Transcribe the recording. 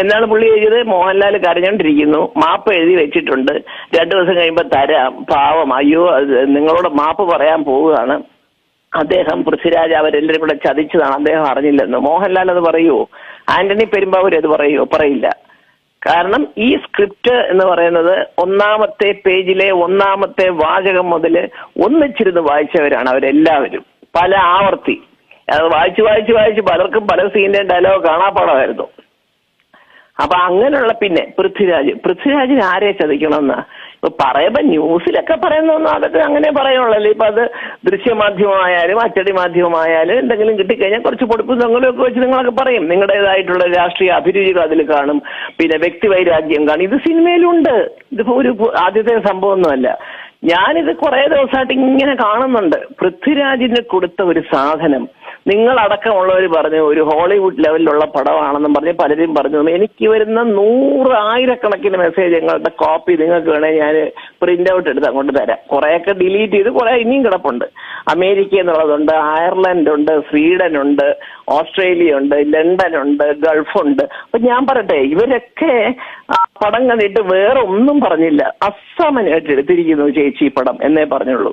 എന്നാണ് പുള്ളി എഴുതിയത്. മോഹൻലാൽ കരഞ്ഞോണ്ടിരിക്കുന്നു, മാപ്പ് എഴുതി വെച്ചിട്ടുണ്ട്, 2 ദിവസം കഴിയുമ്പോൾ തരാം, പാവം, അയ്യോ നിങ്ങളോട് മാപ്പ് പറയാൻ പോവുകയാണ് അദ്ദേഹം, പൃഥ്വിരാജ് അവരെല്ലാവരും കൂടെ ചതിച്ചതാണ്, അദ്ദേഹം അറിഞ്ഞില്ലെന്ന്. മോഹൻലാൽ അത് പറയുമോ? ആന്റണി പെരുമ്പാവൂർ അത് പറയില്ല. കാരണം ഈ സ്ക്രിപ്റ്റ് എന്ന് പറയുന്നത് 1ാമത്തെ പേജിലെ 1ാമത്തെ വാചകം മുതൽ ഒന്നിച്ചിരുന്ന് വായിച്ചവരാണ് അവരെല്ലാവരും, പല ആവർത്തി. അത് വായിച്ച് പലർക്കും പല സീനിന്റെ ഡയലോഗ് കാണാപ്പാടമായിരുന്നു. അപ്പൊ അങ്ങനെയുള്ള പിന്നെ പൃഥ്വിരാജിന് ആരെ ചതിക്കണമെന്ന് ഇപ്പൊ പറയുമ്പോ ന്യൂസിലൊക്കെ പറയുന്ന അതൊക്കെ അങ്ങനെ പറയുള്ളൂ. ഇപ്പൊ അത് ദൃശ്യമാധ്യമമായാലും അച്ചടി മാധ്യമമായാലും എന്തെങ്കിലും കിട്ടിക്കഴിഞ്ഞാൽ കുറച്ച് പൊടിപ്പും തൊങ്ങലും വെച്ച് നിങ്ങളൊക്കെ പറയും, നിങ്ങളുടേതായിട്ടുള്ള രാഷ്ട്രീയ അഭിരുചികൾ അതിൽ കാണും, പിന്നെ വ്യക്തിവൈരാഗ്യം കാണും. ഇത് സിനിമയിലുണ്ട്, ഇതിപ്പോ ഒരു ആദ്യത്തെ സംഭവമൊന്നുമല്ല. ഞാനിത് കുറെ ദിവസമായിട്ട് ഇങ്ങനെ കാണുന്നുണ്ട്. പൃഥ്വിരാജിന് കൊടുത്ത ഒരു സാധനം നിങ്ങളടക്കമുള്ളവർ പറഞ്ഞു ഒരു ഹോളിവുഡ് ലെവലിലുള്ള പടമാണെന്നും പറഞ്ഞ് പലരും പറഞ്ഞു. എനിക്ക് വരുന്ന 100,000 മെസ്സേജ് ഞങ്ങളുടെ കോപ്പി നിങ്ങൾക്ക് വേണേൽ ഞാൻ പ്രിന്റ് ഔട്ട് എടുത്ത് അങ്ങോട്ട് തരാം. കുറെയൊക്കെ ഡിലീറ്റ് ചെയ്ത് കുറെ ഇനിയും കിടപ്പുണ്ട്. അമേരിക്ക എന്നുള്ളതുണ്ട്, അയർലൻഡ് ഉണ്ട്, സ്വീഡൻ ഉണ്ട്, ഓസ്ട്രേലിയ ഉണ്ട്, ലണ്ടൻ ഉണ്ട്, ഗൾഫുണ്ട്. അപ്പൊ ഞാൻ പറയട്ടെ, ഇവരൊക്കെ പടം കണ്ടിട്ട് വേറെ ഒന്നും പറഞ്ഞില്ല, അസാമാന്യമായിട്ട് എടുത്തിരിക്കുന്നു ചേച്ചി പടം എന്നേ പറഞ്ഞുള്ളൂ.